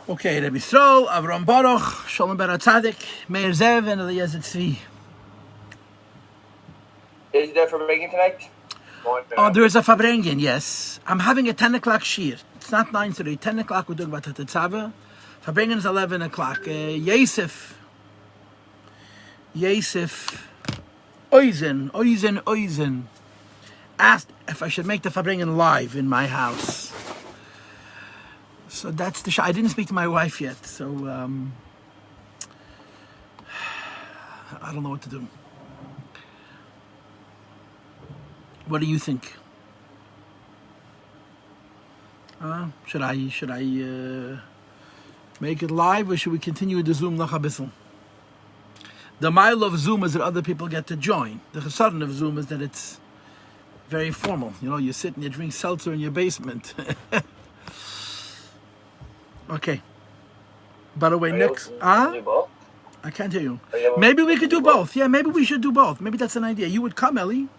Okay, Rabbi Yisrael, Avram Baruch, Shalom Ber Tzadik, Meir Zev, and Eliezer Tzvi. Is you there for breaking tonight? Oh, there is a Fabrengen, yes. I'm having a 10 o'clock shir. It's not 9:30. 10 o'clock we're doing about the Tetzava. Fabrengen is 11 o'clock. Yosef, Oizen, asked if I should make the Fabrengen live in my house. So that's the I didn't speak to my wife yet, so I don't know what to do. What do you think? Should I make it live, or should we continue the Zoom noch a bissel? The mile of Zoom is that other people get to join. The chesed of Zoom is that it's very formal. You know, you sit and you drink seltzer in your basement. Okay. By the way, next... I can't hear you. Maybe we could do both. Yeah, maybe we should do both. Maybe that's an idea. You would come, Ellie?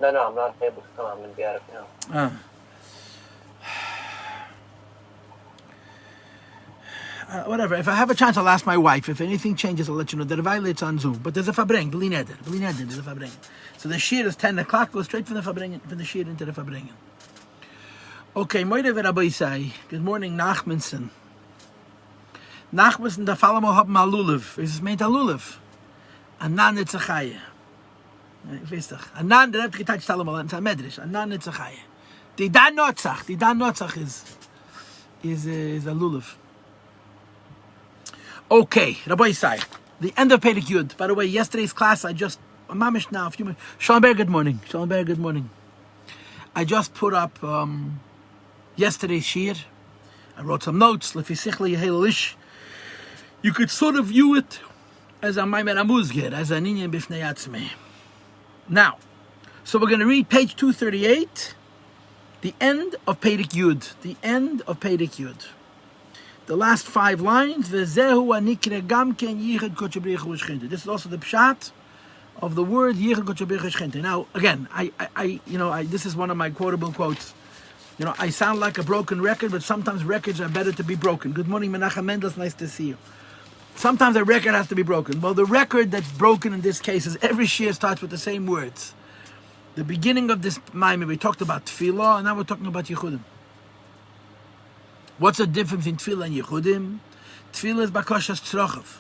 No, I'm not able to come. I'm going to be out of town. Whatever. If I have a chance, I'll ask my wife. If anything changes, I'll let you know. The violates on Zoom. But there's a Fabreng. Bli neder. There's a Fabreng. So the shir is 10 o'clock. Go straight from the Fabreng, from the shir into the Fabreng. Okay, Moide Rabbi say. Good morning, Nachmanson. Nachmanson, the Falamo haben Alulev. Is es meint Alulev? Anan Netzachaye. Weißt doch. Anan, der hat getouched allemaal, it's a Medrash. Anan Netzachaye. Die Dan Notzach is Alulev. Okay, Rabbi say. The end of Perek Yud. By the way, yesterday's class, mamish now, a few minutes. Shalom Ber, good morning. I just put up yesterday's shir. I wrote some notes. You could sort of view it as a Maimer Amuzger, as an Inyan Bifnei Atzmei. Now, so we're going to read page 238, the end of Perek Yud. The last 5 lines. This is also the pshat of the word Yichud Kodesh Baruch Hu Shechinte. Now, again, I this is one of my quotable quotes. You know, I sound like a broken record, but sometimes records are better to be broken. Good morning, Menachem Mendel. Nice to see you. Sometimes a record has to be broken. Well, the record that's broken in this case is every shir starts with the same words. The beginning of this Maimah, we talked about Tefillah, and now we're talking about Yichudim. What's the difference in Tefillah and Yichudim? Tefillah is Bakashas Tzrochav.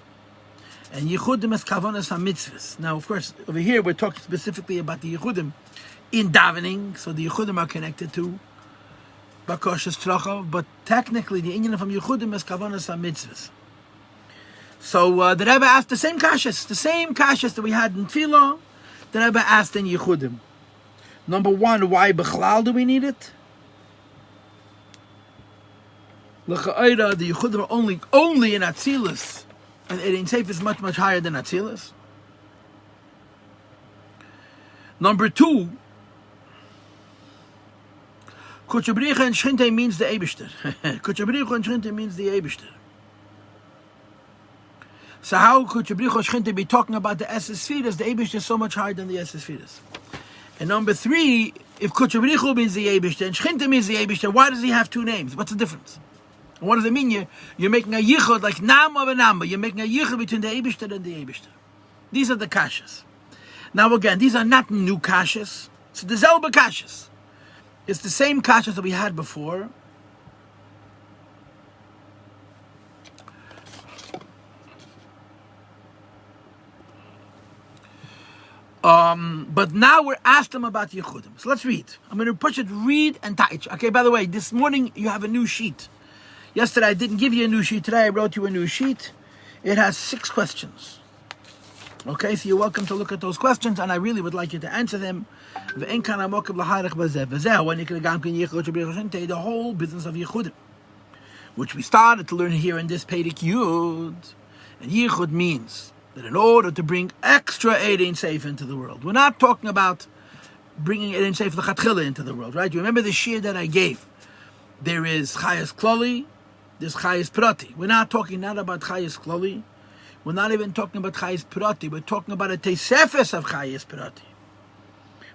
And Yichudim is Kavanas HaMitzvahs. Now, of course, over here we're talking specifically about the Yichudim in davening, so the Yichudim are connected to Bakashas Tzrochav, but technically the Inyan from Yichudim is Kavanas HaMitzvahs. So the Rebbe asked the same kashas that we had in Tefillah, the Rebbe asked in Yichudim. Number 1, why Bechlal do we need it? L'cha'ayra, the Yichudim are only in Atzilus, and Ein Seif is much, much higher than Atzilus. Number 2, Kutchabricha and Shchinte means the Eibishter. Kutchabricha and Shchinte means the Eibishter. So how could Kutchabricha and Shchinte be talking about the Esesphiras? The Eibishter is so much higher than the Esesphiras. And number 3, if Kutchabricha means the Eibishter and Shchinte means the Eibishter, why does he have 2 names? What's the difference? And what does it mean? You're making a yichud like nam of a number. You're making a yichud between the Eibishter and the Eibishter. These are the kashas. Now again, these are not new kashas. It's the zelba kashas. It's the same kashas that we had before. But now we're asked them about yichudim. So let's read. I'm going to push it, read and touch. Okay, by the way, this morning you have a new sheet. Yesterday I didn't give you a new sheet. Today I wrote you a new sheet. It has 6 questions. Okay, so you're welcome to look at those questions, and I really would like you to answer them. The whole business of Yichudim, which we started to learn here in this Perek Yud. And Yichud means that in order to bring extra Ein Seif into the world, we're not talking about bringing Ein Seif L'Chatchila into the world, right? You remember the shir that I gave? There is Chayas Kloli, there's Chayas Prati. We're not talking about Chayas Kloli. We're not even talking about Chayas Prati. We're talking about a Tesefes of Chayas Prati.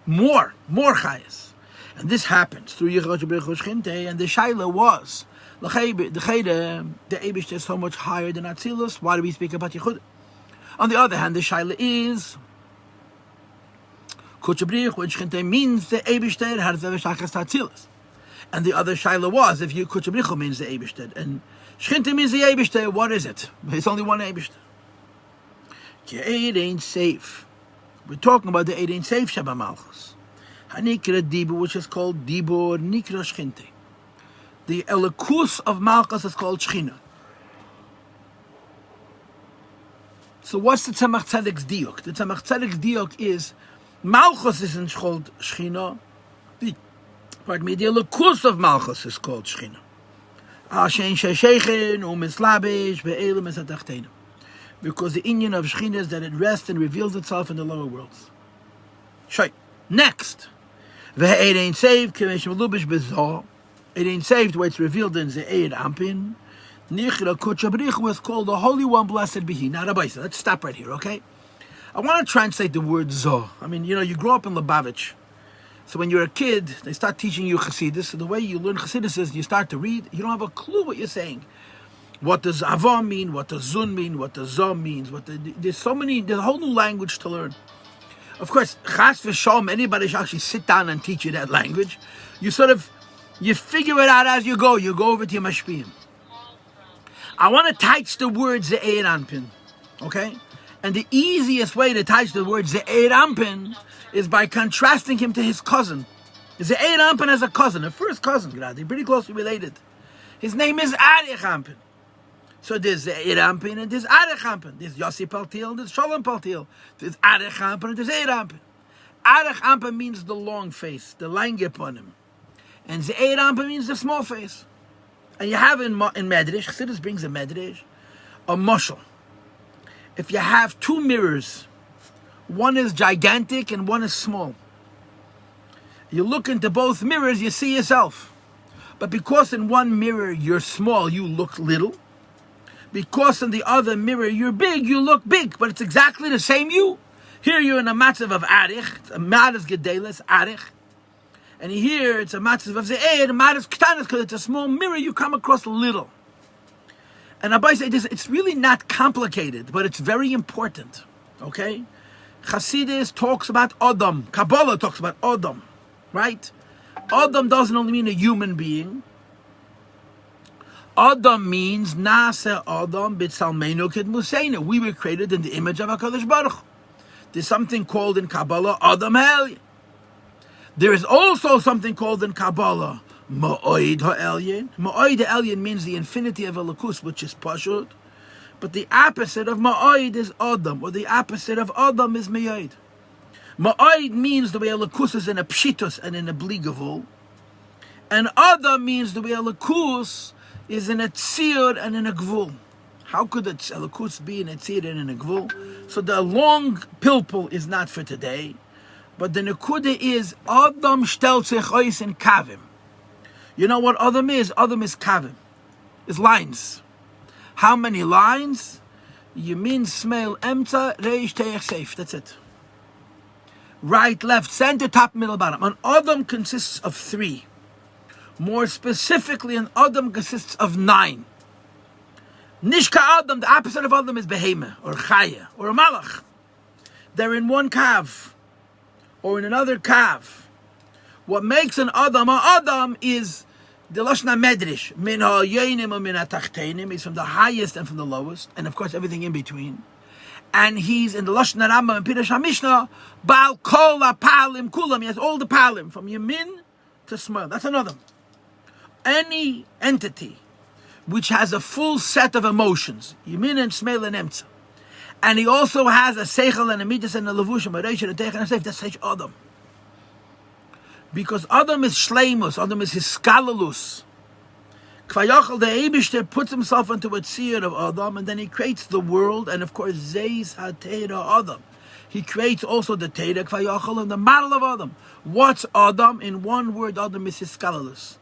More Chayas. And this happens through Yichud B'Richu Shchinte, and the Shaila was, the Eibushter is so much higher than Atzilus. Why do we speak about Yichud? On the other hand, the Shaila is, Kuch B'Richu Shchinte means the Eibushter has the Shachas Atzilus. And the other Shaila was, if you Kuch B'Richu means the Eibushter, and Shchinte means the Eibushter, what is it? It's only one Eibushter. It ain't safe. We're talking about the Eid ain't safe Shabbat Malchus. Hanikra Dibur, which is called Dibur Nikra Shchinte. The Elikus of Malchus is called Shchina. So what's the Tzemach Tzedek's diuk? The Tzemach Tzedek's diuk is Malchus isn't called Shchina. The Elikus of Malchus is called Shchina. Ashen Sheshechen Umislabish Be'elim Esatachtena. Because the Inyan of Shechina is that it rests and reveals itself in the lower worlds. Next, it ain't saved. It ain't saved where it's revealed in Ze'er Ampin. Nichra Kuchabrich was called the Holy One, blessed be He. Now, Rabbi, let's stop right here, okay? I want to translate the word Zoh. I mean, you grow up in Lubavitch. So when you're a kid, they start teaching you Chassidus. So the way you learn Chassidus is you start to read. You don't have a clue what you're saying. What does Avah mean? What does Zun mean? What does Zoh means? There's a whole new language to learn. Of course, Chas v'Shalom, anybody should actually sit down and teach you that language. You figure it out as you go. You go over to your mashpiyim. I want to teach the word Ze'er Anpin, okay? And the easiest way to teach the word Ze'er Anpin is by contrasting him to his cousin. Ze'er Anpin has a cousin, a first cousin, they're pretty closely related. His name is Arich Anpin. So there's Ze'er Anpin and there's Arich Anpin. There's Yossi Paltiel and there's Shalom Paltiel. There's Arich Anpin and there's Ze'er Anpin. Arich Anpin means the long face, the lange upon him. And Ze'er Anpin means the small face. And you have in Medrash, Chassidus brings a Medrash, a mushal. If you have two mirrors, one is gigantic and one is small. You look into both mirrors, you see yourself. But because in one mirror you're small, you look little. Because in the other mirror you're big, you look big. But it's exactly the same you. Here you're in a matzav of Arich, it's a matas gedelis, Arich. And here it's a matzav of Ze'er, matas ktanis, because it's a small mirror, you come across little. And Abai said it's really not complicated, but it's very important. Okay? Chassidus talks about Adam. Kabbalah talks about Adam. Right? Adam doesn't only mean a human being. Adam means Nase Adam b'tzalmeinu k'dmuseinu. We were created in the image of HaKadosh Baruch Hu. There's something called in Kabbalah Adam Ha'elyon. There is also something called in Kabbalah Ma'oid Ha'elyon. Ma'oid Ha'elyon means the infinity of Elokus, which is Pashut. But the opposite of Ma'oid is Adam, or the opposite of Adam is Ma'oid. Ma'oid means the way Elokus is in a Pshitus and in a Bligavul. And Adam means the way Elokus is in a Tzir and in a Gvul. How could a Elokus be in a Tzir and in a Gvul? So the long pilpul is not for today. But the Nekuda is Adam stellt sich ois in Kavim. You know what Adam is? Adam is Kavim. It's lines. How many lines? Yamin, Smail, Emtza, Reish, Teich, Seif. That's it. Right, left, center, top, middle, bottom. An Adam consists of 3. More specifically, an Adam consists of 9. Nishka Adam, the opposite of Adam is Behemah, or Chaya, or a Malach. They're in one kav, or in another kav. What makes an Adam is the Lashna Medrish. Min ha'yonim and min ha'tachtenim. He's from the highest and from the lowest, and of course everything in between. And he's in the Lashna Rambam and Pirush HaMishnah, Baal Kol HaPalim Kulam. He has all the Palim, from Yamin to Shmuel. That's another. Any entity which has a full set of emotions, Yamin and Shmuel and Emtza, and he also has a Seichel and a Midas and a Levushim, a Reish and a Teich and a Seif, that's Seich Adam. Because Adam is Shleimus, Adam is his Skalalus. Kvayachal, the Eibishter, puts himself into a tzir of Adam, and then he creates the world, and of course, Zeis HaTeira Adam. He creates also the Teira Kvayachal and the model of Adam. What's Adam? In one word, Adam is his Skalalus.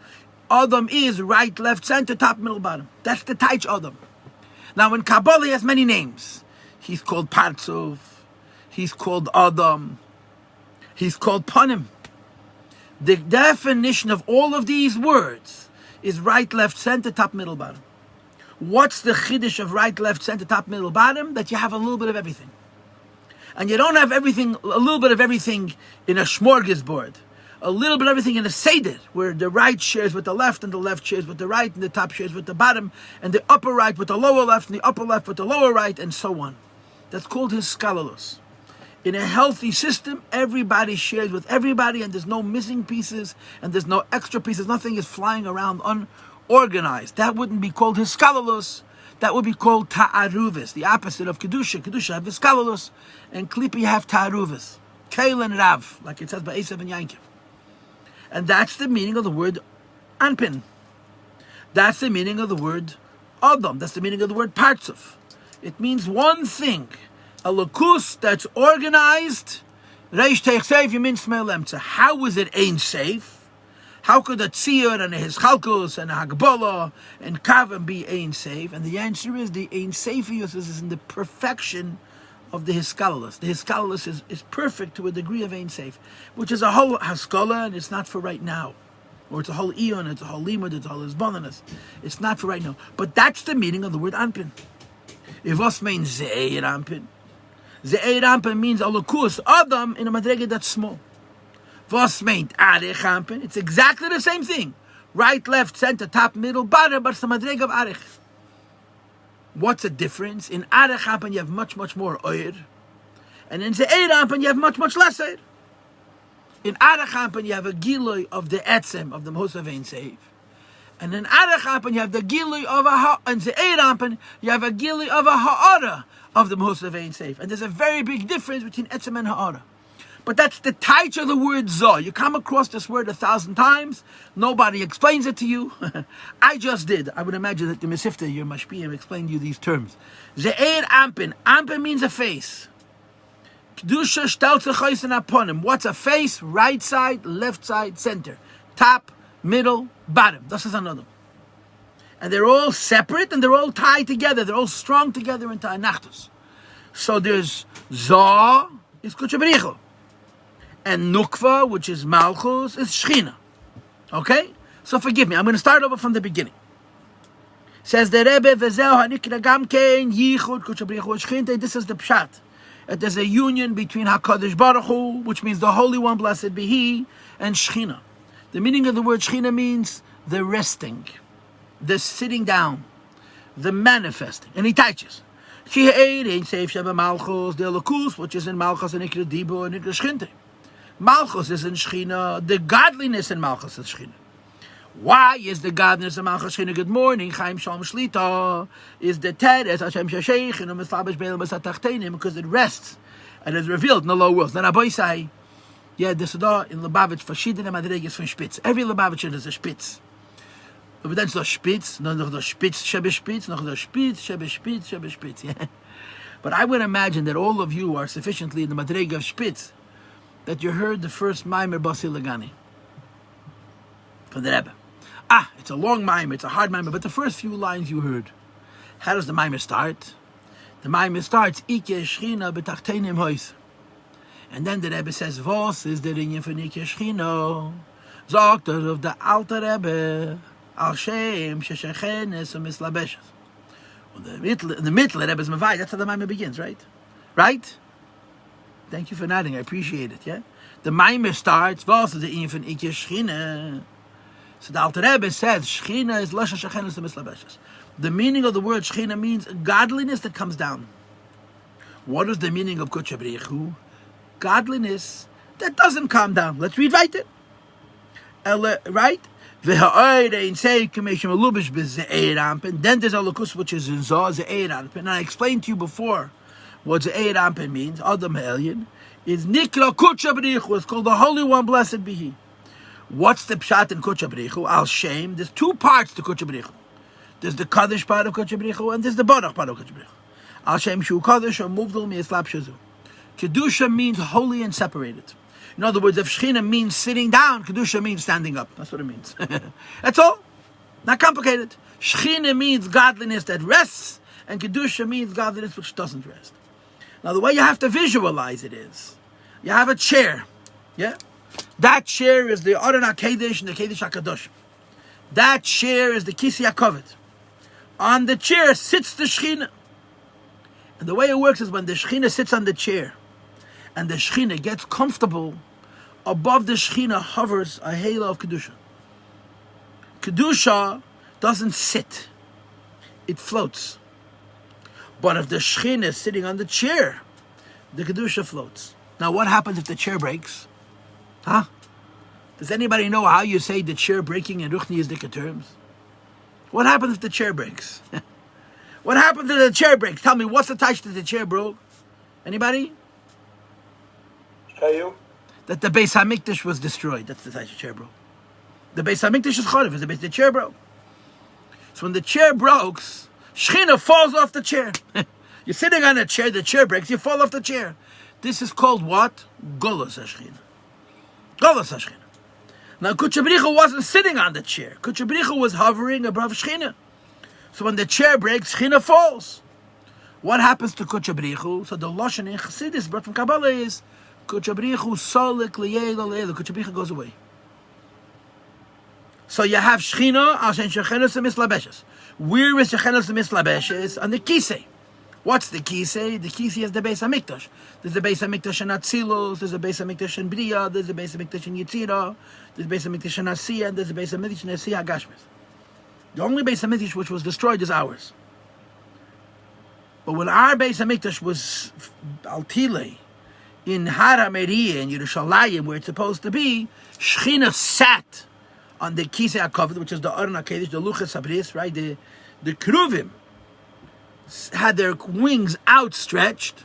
Adam is right, left, center, top, middle, bottom. That's the Taich Adam. Now, in Kabbalah, he has many names. He's called Partzuf. He's called Adam. He's called Panim. The definition of all of these words is right, left, center, top, middle, bottom. What's the chiddush of right, left, center, top, middle, bottom? That you have a little bit of everything. And you don't have everything, a little bit of everything in a smorgasbord. A little bit of everything in a seder, where the right shares with the left, and the left shares with the right, and the top shares with the bottom, and the upper right with the lower left, and the upper left with the lower right, and so on. That's called his skalalos. In a healthy system, everybody shares with everybody, and there's no missing pieces, and there's no extra pieces. Nothing is flying around unorganized. That wouldn't be called his skalalos. That would be called ta'aruvis, the opposite of kedusha. Kedusha have hiskalalos, and klipi have ta'aruvis. Kail and Rav, like it says by Esav and Yankov. And that's the meaning of the word anpin. That's the meaning of the word adam. That's the meaning of the word partzuf. It means one thing. A lakus that's organized. Reish teich seif yamin smel emtza. How is it ein safe? How could a tziyur and a hischalkus and a hagbala and kavim be ein safe? And the answer is the ein safiyus is in the perfection of the hiskalalus. The hiskalalus is perfect to a degree of ein safe, which is a whole haskala, and it's not for right now. Or it's a whole eon, it's a whole limud, it's a whole isbonanas. It's not for right now. But that's the meaning of the word anpin. If us means ze'er anpin. Ze'er anpin means a lukus adam in a madrega that's small. Was meint arich anpin? It's exactly the same thing. Right, left, center, top, middle, bottom, but it's the madrega of arich. What's the difference? In arich anpin you have much, much more oir. And in ze'er anpin you have much, much less oir. In arich anpin you have a gilui of the etzem, of the Moshe Vein Seif. And in arich anpin you have the gilui of and ze'er anpin you have a gilui of a ha'ara of the Moshe Vein Seif. And there's a very big difference between etzem and ha'ara. But that's the taich of the word zoh. You come across this word 1,000 times. Nobody explains it to you. I just did. I would imagine that the Mesifta, your Mashpiyim, explained you these terms. Ze'er anpin. Anpin means a face. Kedusha shtelze choisen aponim. What's a face? Right side, left side, center. Top, middle, bottom. This is another. And they're all separate and they're all tied together. They're all strung together into anachtos. So there's zoh, is kuchabrichu. And Nukva, which is Malchus, is Shechina. Okay? So forgive me, I'm going to start over from the beginning. Says the Rebbe, V'zeh ha'nikra gamkein, yichud, kuchabrichu, Shechinte. This is the pshat. There's a union between HaKadosh Baruch Hu, which means the Holy One, blessed be He, and Shechina. The meaning of the word Shechina means the resting, the sitting down, the manifesting. And he teaches. Malchus, the Elokus, which is in Malchus, and Ikra Dibo, and Ikra Shechinte. Malchus is in Shechina. The godliness in Malchus is Shechina. Why is the godliness in Malchus Shechina? Good morning, Chaim Shalom Shlita. Is the Teres Hashem Shasheich and Umitlabish Be'el Mesatachtenim, because it rests and is revealed in the low worlds. Then Abai say, yeah, this is in Lubavitch, verschiedene Madreges von Spitz. Every Lubavitch is a Spitz. But then it's the Spitz, noch the Spitz, Shebe Spitz, noch the Spitz, Shebe Spitz, Shebe Spitz. Yeah. But I would imagine that all of you are sufficiently in the Madrega of Spitz that you heard the first Maimer Basi Lagani from the Rebbe. It's a long Maimer, it's a hard Maimer, but the first few lines you heard. How does the Maimer start? The Maimer starts, Ike Shechina betachtenim hois. And then the Rebbe says, Vos is the Rinyan von Ike Shechina? Sagt of the Alte Rebbe, Al Shem, Sheshechenes, und Mislabeshes. In the middle, the Rebbe's Mavai, that's how the Maimer begins, right? Right? Thank you for nodding. I appreciate it. Yeah, the Maimer starts. Was is the infant Ike Shechina? So the Alter Rebbe says Shechina is Lasha Shechenes Mislabeshes. The meaning of the word Shechina means godliness that comes down. What is the meaning of Kuchabrichu? Godliness that doesn't come down. Let's read right it. Right? Then there's a lukus which is in Zoh Ze'er Anpin. And I explained to you before what Ze'er Anpin means, Adam Ha'elyon, is Nikra Kuchabrichu. It's called the Holy One, blessed be He. What's the pshat in Kuchabrichu? Al Shem. There's two parts to Kuchabrichu. There's the Kaddish part of Kuchabrichu and there's the Baruch part of Kuchabrichu. Al Shem Shu Kaddish or Muvdal Mi'eslap Shazu. Kedusha means holy and separated. In other words, if Shechina means sitting down, Kedusha means standing up. That's what it means. That's all. Not complicated. Shechina means godliness that rests, and Kedusha means godliness which doesn't rest. Now, the way you have to visualize it is, you have a chair, yeah? That chair is the Aron HaKedesh and the Kedesh HaKadosh. That chair is the Kisi HaKoved. On the chair sits the Shechina. And the way it works is when the Shechina sits on the chair and the Shechina gets comfortable, above the Shechina hovers a halo of Kedusha. Kedusha doesn't sit. It floats. But if the Shechina is sitting on the chair, the Kedusha floats. Now what happens if the chair breaks? Huh? Does anybody know how you say the chair breaking in Ruchni is Dika terms? What happens if the chair breaks? What happens if the chair breaks? Tell me, what's the touch that the chair broke? Anybody? You? That the Beis HaMikdash was destroyed. That's the touch the chair broke. The Beis HaMikdash is chorev. The chair broke. So when the chair broke, Shechina falls off the chair. You're sitting on a chair, the chair breaks, you fall off the chair. This is called what? Golos HaShechina. Golos HaShechina. Now Kutcha B'richu wasn't sitting on the chair. Kutcha B'richu was hovering above Shechina. So when the chair breaks, Shechina falls. What happens to Kutcha B'richu? So the Lashon in Chassidus brought from Kabbalah is Kutcha B'richu solik liyela liyela. Kutcha B'richu goes away. So you have Shechina, Ashen Shechenos Mislabeshes. Where is Shechenos Mislabeshes? On the Kisei. What's the Kisei? The Kisei is the Beis HaMikdash. There's the Beis HaMikdash in Atzilus, there's the Beis HaMikdash in Bria, there's the Beis HaMikdash in Yitzira, there's the Beis HaMikdash in Asiya, and there's the Beis HaMikdash in Asiya Gashmis. The only Beis HaMikdash which was destroyed is ours. But when our Beis HaMikdash was Altile, in Har HaMeriah, in Yerushalayim, where it's supposed to be, Shechina sat on the Kisei HaKavod, which is the Aron HaKedesh, the Luchas HaBris, right? The Kruvim had their wings outstretched,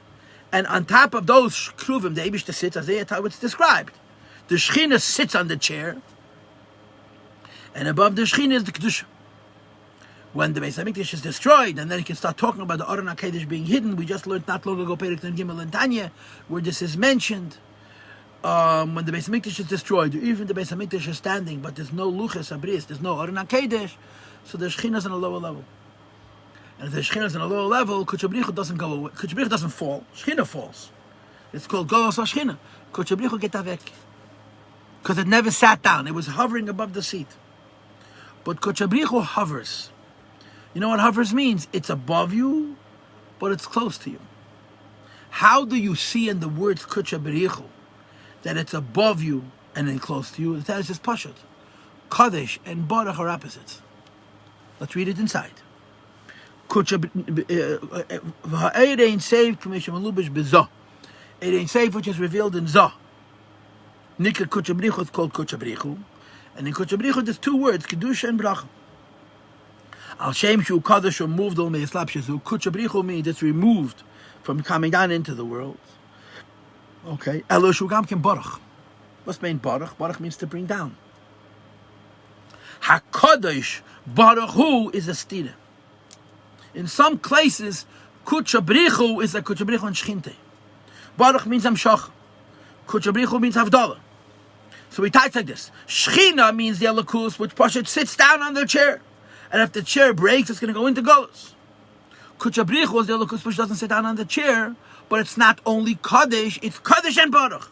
and on top of those Kruvim, the Eibishter sits, as it's described. The Shechina sits on the chair, and above the Shechina is the Kedusha. When the Beis HaMikdash is destroyed, and then you can start talking about the Aron HaKedesh being hidden. We just learned not long ago, Perek Gimel and Tanya, where this is mentioned. When the Beis HaMikdash is destroyed, even the Beis HaMikdash is standing, but there's no Luchas HaBris, there's no Aron HaKedesh, so the Shechina is on a lower level. And if the Shechina is on a lower level, Kutcha B'richu doesn't go away. Kutcha B'richu doesn't fall. Shechina falls. It's called Golos HaShechina. Kutcha B'richu get avek. Because it never sat down. It was hovering above the seat. But Kutcha B'richu hovers. You know what hovers means? It's above you, but it's close to you. How do you see in the words Kutcha B'richu that it's above you and then close to you? That is just Pashut. Kadesh and Baruch are opposites. Let's read it inside. It ain't saved, Commission Malubish Bezah. It ain't saved, which is revealed in Zah. Nikka Kutcha B'richu is called Kutcha B'richu. And in Kutcha B'richu there's two words, Kedusha and Bracha. Al Shem Shu Kadosh removed all Meislap Shezu. Kutcha B'richu means it's removed from coming down into the world. Okay. Elo Shu Gam Ken Baruch. What's mean Baruch? Baruch means to bring down. HaKadosh Baruch Hu is a stira. In some places, Kutcha B'richu is a Kutcha B'richu and Shechinte. Baruch means Amshach. Kutcha B'richu means Havdalah. So we type like this. Shechina means the Elokus, which Pashat sits down on the chair. And if the chair breaks, it's going to go into Golos. Kutcha B'richu is the Elokus, which doesn't sit down on the chair, but it's not only Kaddish, it's Kaddish and Baruch.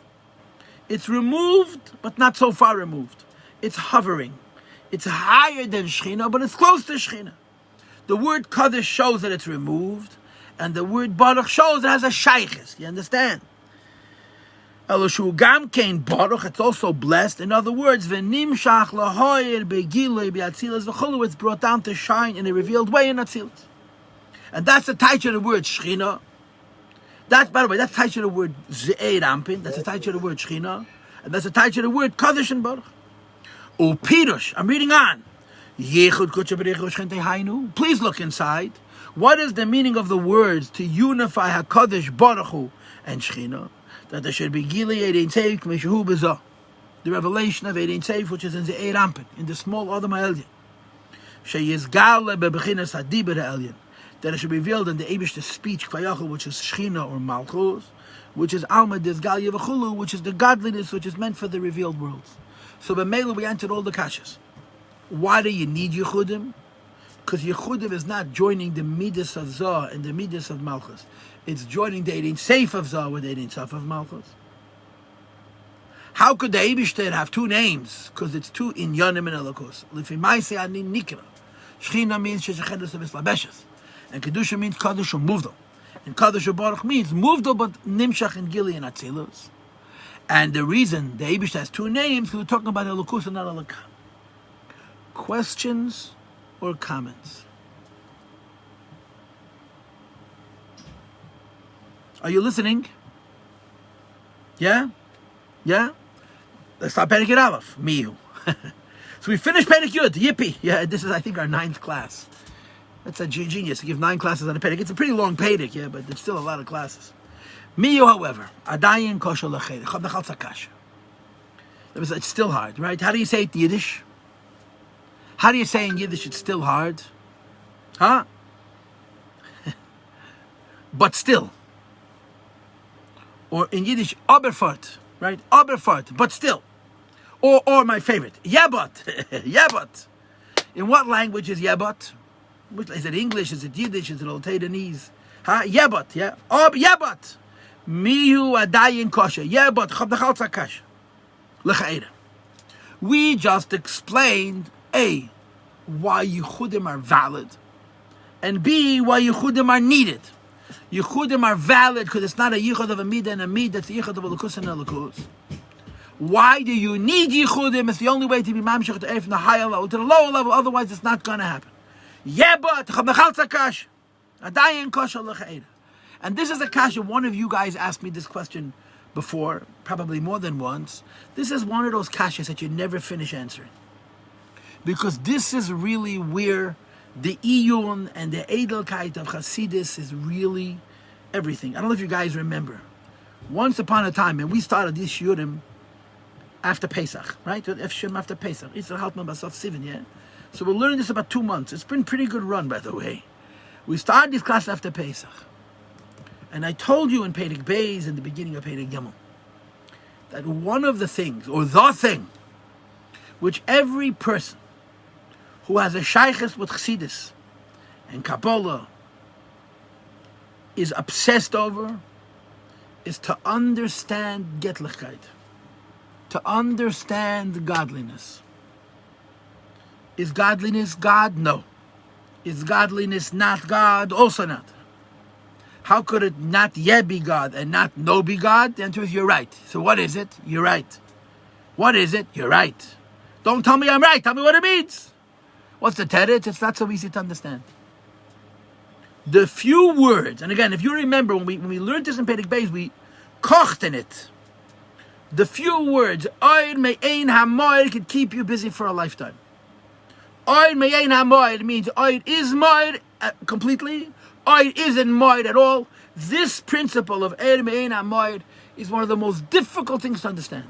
It's removed, but not so far removed. It's hovering. It's higher than Shechina, but it's close to Shechina. The word Kaddish shows that it's removed, and the word Baruch shows it has a shaykhis. You understand? Eloshu gam kein Baruch, it's also blessed. In other words, v'nimshach lahoyer begilei be'atzilas v'cholu, it's brought down to shine in a revealed way in Atzilas. And that's the title of the word Shechina. That's, by the way, that's the title of the word Ze'er Ampin. That's the title of the word Shechina. And that's the title of the word Kaddish and Baruch. Upirush, I'm reading on. Please look inside. What is the meaning of the words to unify HaKadosh Baruch Hu and Shechina? That there should be Gili Erein Seif K'meshehu B'zah. The revelation of Erein Seif, which is in the Eir Ampin, in the small Adam HaElyon. Sheyizgal bebechinas hadiber HaElyon. That it should be revealed in the Eibishter speech, Kvayachol, which is Shechina or Malchus, which is Alma Dizgal Yevachulu, which is the godliness which is meant for the revealed worlds. So B'meila we answered all the kashas. Why do you need Yechudim? Because Yechudim is not joining the Midas of Zah and the Midas of Malchus. It's joining the Erein Seif of Zah with the Erein Seif of Malchus. How could the Eibishter have two names? Because it's two inyanim and elokus. Lifimaisi ani nikra. Shechina means shechedus v'slabeshes, and kedusha means kadosh umuvdal, and kadosh baruch means muvdal but nimshach and gili and atzilus. And the reason the Eibishter has two names because we're talking about elokus and not elokah. Questions or comments? Are you listening? Yeah? Yeah? Let's start Perek Yud Aleph. Miyu. So we finished Perek Yud. Yippee. Yeah, this is, I think, our 9th class. That's a genius to give 9 classes on a Perek. It's a pretty long Perek, yeah, but it's still a lot of classes. Miyu, however, Adayin Kosher Lachei. Chab Nachal Tzakash. It's still hard, right? How do you say it in Yiddish? How do you say in Yiddish it's still hard? Huh? But still. Or in Yiddish, Oberfort, right? Oberfort, but still. Or my favorite, Yabot. Yabot. In what language is Yabot? Is it English? Is it Yiddish? Is it Old Taiwanese? Huh? Yabot, yeah? Yabot. Mihu adayin kosher. Yabot. Chab nachal tzakash. L'cha'era. We just explained, A, why Yichudim are valid, and B, why Yichudim are needed. Yichudim are valid because it's not a Yichud of a Midah and a Midah, it's a Yichud of a Lukus and a Lukus. Why do you need Yichudim? It's the only way to be Mamshech to from the higher level to the lower level, otherwise it's not going to happen. Yebot, Chab Nachal Tzakash, Adayin Kosher L'cha'era. And this is a kasha, one of you guys asked me this question before, probably more than once. This is one of those kashas that you never finish answering. Because this is really where the iyun and the edelkeit of Hasidus is really everything. I don't know if you guys remember. Once upon a time, and we started these shiurim after Pesach, right? After Pesach. It's a Haltman Basaf Sivan, yeah? So we're learning this about 2 months. It's been a pretty good run, by the way. We started this class after Pesach. And I told you in Perek Beis, in the beginning of Perek Gimel, that one of the things, or the thing, which every person who has a shaykhis with Chassidus and Kabbalah is obsessed over, is to understand Getlichkeit, to understand godliness. Is godliness God? No. Is godliness not God? Also not. How could it not yet be God and not no be God? The answer is you're right. So what is it? You're right. What is it? You're right. Don't tell me I'm right. Tell me what it means. What's the teretz? It's not so easy to understand. The few words, and again, if you remember when we learned this in Perek Beis, we kocht in it. The few words, Oid me'ein ha'moed, could keep you busy for a lifetime. Oid me'ein ha'moed means Oid is moed completely. Oid isn't moed at all. This principle of Oid me'ein ha'moed is one of the most difficult things to understand.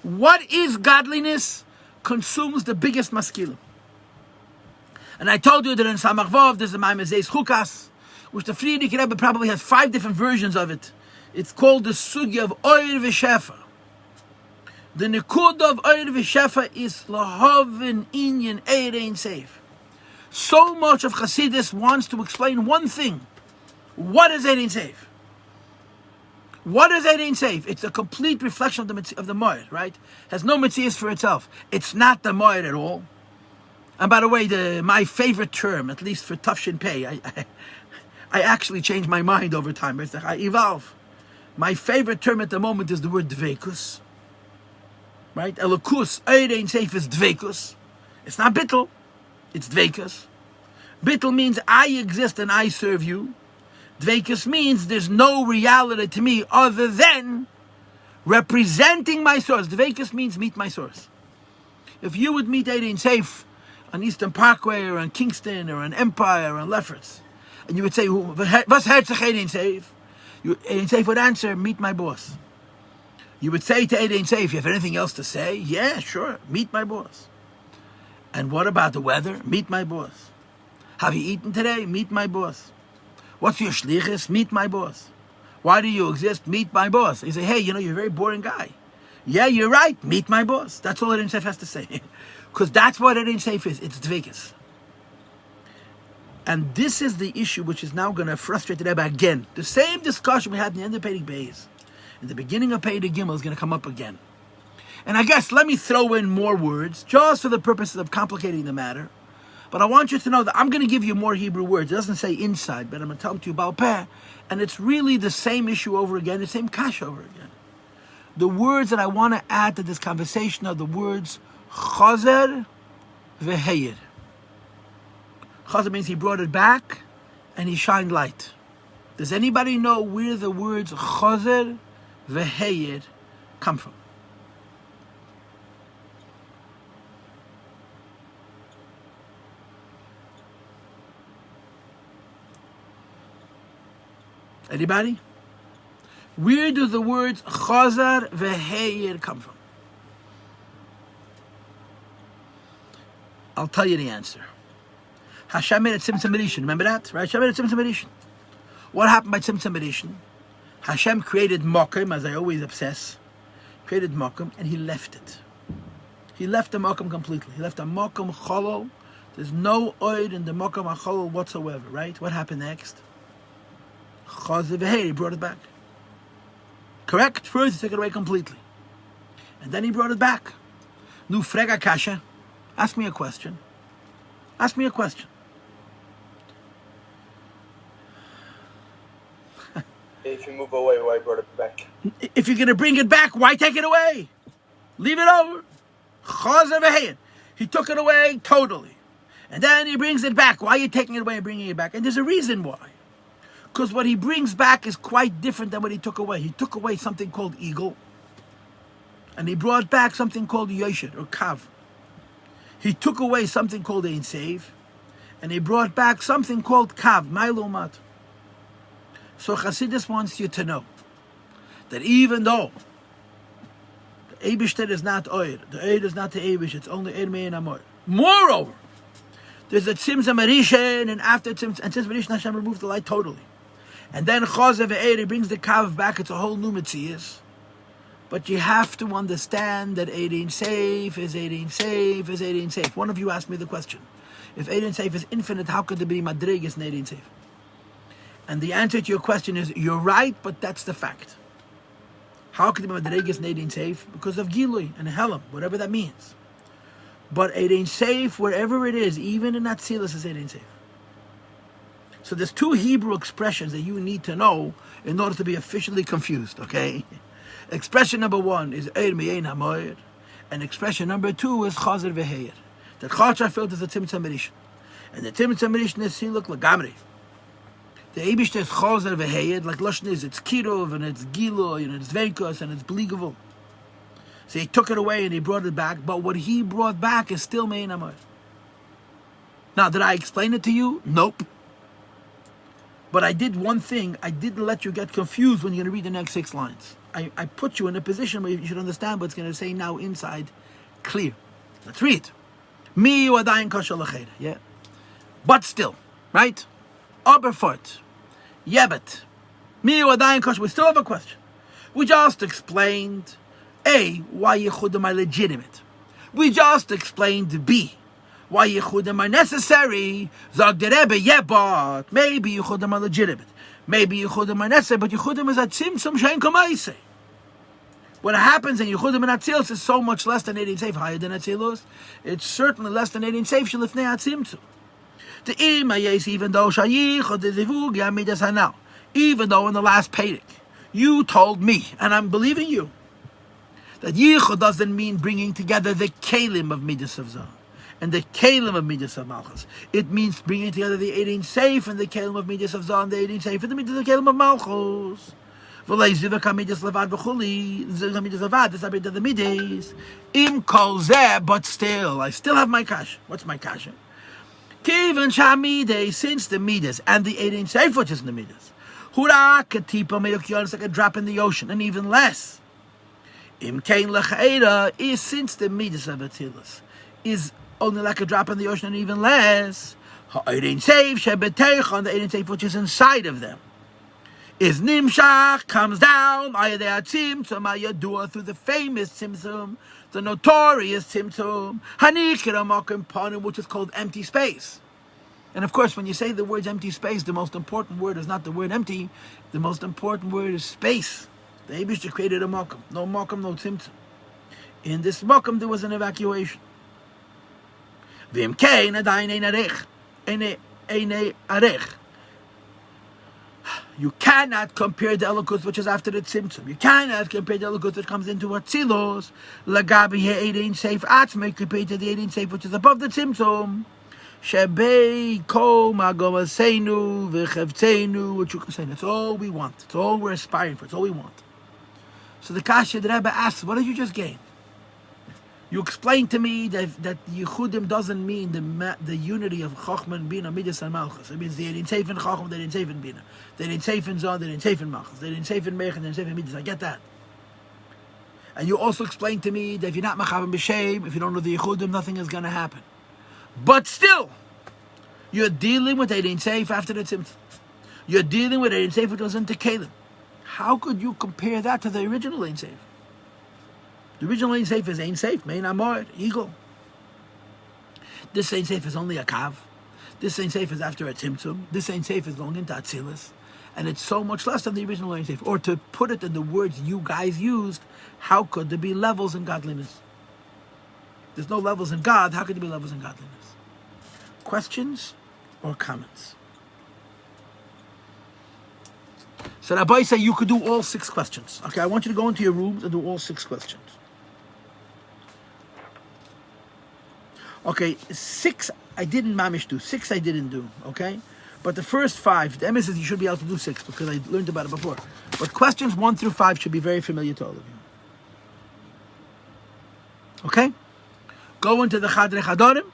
What is godliness consumes the biggest maskilim. And I told you that in Samach Vav there's a Maimon Zeis Chukas, which the Frierdiker Rebbe probably has 5 different versions of it. It's called the Sugya of Oir V'Shefa. The Nikud of Oir V'Shefa is Lahavin Inyan Eirein Seif. So much of Chassidus wants to explain one thing. What is Eirein Seif? What is Eirein Seif? It's a complete reflection of the Moed, right? Has no Metzias for itself. It's not the Moed at all. And by the way, my favorite term, at least for Tafshin Pei, I actually changed my mind over time. I evolve. My favorite term at the moment is the word dveikus. Right? Elokus, Eirein Seif is dveikus. It's not bittul, it's dveikus. Bittul means I exist and I serve you. Dveikus means there's no reality to me other than representing my source. Dveikus means meet my source. If you would meet Eirein Seif on Eastern Parkway or on Kingston or on Empire or on Lefferts, and you would say, "Was herzlich Eirein Seif?" Eirein Seif would answer, "Meet my boss." You would say to Eirein Seif, "You have anything else to say?" "Yeah, sure. Meet my boss." "And what about the weather?" "Meet my boss." "Have you eaten today?" "Meet my boss." "What's your shlichus?" "Meet my boss." "Why do you exist?" "Meet my boss." You say, "Hey, you're a very boring guy." "Yeah, you're right. Meet my boss." That's all Eirein Seif has to say. Because that's what Eirein Seif is. It's dveikus. And this is the issue which is now going to frustrate the Rebbe again. The same discussion we had in the end of Perek Beis, in the beginning of Perek Gimel, is going to come up again. And I guess let me throw in more words, just for the purposes of complicating the matter. But I want you to know that I'm going to give you more Hebrew words. It doesn't say inside, but I'm going to tell them to you Baal Peh. And it's really the same issue over again, the same kasha over again. The words that I want to add to this conversation are the words chazer v'heyed. Chazer means he brought it back and he shined light. Does anybody know where the words chazer v'heyed come from? Anybody? Where do the words chazer v'heyed come from? I'll tell you the answer. Hashem made a Tzimtzum Rishon. Remember that? Right? Hashem made a Tzimtzum Rishon. What happened by Tzimtzum Rishon? Hashem created Mokum, as I always obsess, created Mokum, and he left it. He left the Mokum completely. He left the Mokum Cholol. There's no oid in the Mokum HaCholol whatsoever, right? What happened next? Chazer v'heyed, he brought it back. Correct? First he took it away completely. And then he brought it back. Nu frega kasha. Ask me a question. Ask me a question. If you move away, why brought it back? If you're going to bring it back, why take it away? Leave it over. Chazer v'heyed. He took it away totally. And then he brings it back. Why are you taking it away and bringing it back? And there's a reason why. Because what he brings back is quite different than what he took away. He took away something called eagle. And he brought back something called yosher, or kav. He took away something called ein seif. And he brought back something called kav, mailumat. So Chassidus wants you to know that even though the Eibishter is not oir, the oir is not the Eibish, it's only oir mein amor. Moreover, there's a Tzimtzum Rishon, and after Tzimtzum Rishon, Hashem removed the light totally. And then chazer v'heyed, he brings the kav back. It's a whole new mitzvah. But you have to understand that Eidin Seif is Eidin Seif is Eidin Seif. One of you asked me the question: if Eidin Seif is infinite, how could there be madrigas in Eidin Seif? And the answer to your question is, you're right, but that's the fact. How could there be madrigas in Eidin Seif? Because of Gilui and Helam, whatever that means. But Eidin Seif, wherever it is, even in Atzilus, is Eidin Seif. So there's two Hebrew expressions that you need to know in order to be officially confused, okay? Expression number one is Eir Me'ein HaMoed, and expression number two is Chazer v'heyed. That Chazer filled is the Tzimtzum Rishon. And the Tzimtzum Rishon is Siluk Lagamri. The Eibishter is Chazer v'heyed, like Lashon is, it's Kirov, and it's Gilo, and it's Venkos, and it's Bligavul. So he took it away and he brought it back, but what he brought back is still Me'ein HaMoed. Now, did I explain it to you? Nope. But I did one thing. I didn't let you get confused when you're going to read the next 6 lines. I put you in a position where you should understand what's going to say now inside clear. Let's read. Mi wadayin kosher l'cheda. Yeah. But still, right? Oberfort. Yebet. Mi wadayin kosher. We still have a question. We just explained A, why Yechudim are legitimate. We just explained B, why Yechudim are necessary. Zog the Rebbe, yeah, but maybe Yechudim are legitimate. Maybe Yechudim are necessary, but Yechudim is a tzimtzum shein kamaisei. What happens in Yechudim and Atzilus is so much less than Eidin Seif, higher than Atzilus. It's certainly less than Eidin Seif, shelifnei atzimtzum. The imayes, even though shayichod the zivug yamidas hanal, even though in the last perek you told me, and I'm believing you, that yichud doesn't mean bringing together the kelim of midas of zah and the kelim of midas of malchus. It means bringing together the Eidin Seif and the kelim of midas of zah and the Eidin Seif and the midas of kelim of malchus. V'lei zivaka midas levad v'chuli zivaka midas levad. This abed the midas im kol zeh. But still, I still have my kasha. What's my kasha? Kivan shamide, since the midas and the Eidin Seif, which is in the midas, hura katipa meyokyon, it's like a drop in the ocean, and even less. Im kain lechaera is since the midas of Atzilus is only like a drop in the ocean, and even less. Ha'eidin Seif shebeteichon, the Eidin Seif which is inside of them, is nimshach, comes down ayadei atzimtzum ayadua, through the famous tzimtzum, the notorious tzimtzum hanikir amakim panim, which is called empty space. And of course, when you say the words empty space, the most important word is not the word empty. The most important word is space. The Eibishter created a makom. No makom, no tzimtzum. In this Mokum there was an evacuation. V'im kein adayin ein arech. You cannot compare the Elokus which is after the Tzimtzum. You cannot compare the Elokus which comes into Atzilos. Lagabi he'ein seif atzmei compared to the ein seif which is above the Tzimtzum. Shebei kol magomaseinu v'chevtzeinu, which you can say. That's all we want. It's all we're aspiring for. It's all we want. So the Kasha, the Rebbe asks, what did you just gain? You explained to me that Yechudim doesn't mean the unity of Chochmah and Bina, Midas and Malchus. It means they didn't save in Chochmah, they didn't save in Bina. They didn't save in Zon, they didn't save in Malchus. They didn't save in Mech, they didn't save in Midas. I get that. And you also explained to me that if you're not Machavim B'Shem, if you don't know the Yechudim, nothing is going to happen. But still, you're dealing with Ein Seif after the Tzimtzum. You're dealing with Ein Seif which was into Kalim. How could you compare that to the original Ein Seif? The original Ein Seif is Ein Seif, Mein Amor, Eagle. This Ein Seif is only a Kav. This Ein Seif is after a Tzimtzum. This Ein Seif is long into Atzilis. And it's so much less than the original Ein Seif. Or to put it in the words you guys used, how could there be levels in godliness? There's no levels in God. How could there be levels in godliness? Questions or comments? So Rabbi said you could do all 6 questions. Okay, I want you to go into your rooms and do all 6 questions. Okay, 6 I didn't mamish do. 6 I didn't do. Okay, but the first 5, the emes says you should be able to do 6 because I learned about it before. But questions 1 through 5 should be very familiar to all of you. Okay, go into the Chadrei Chadorim.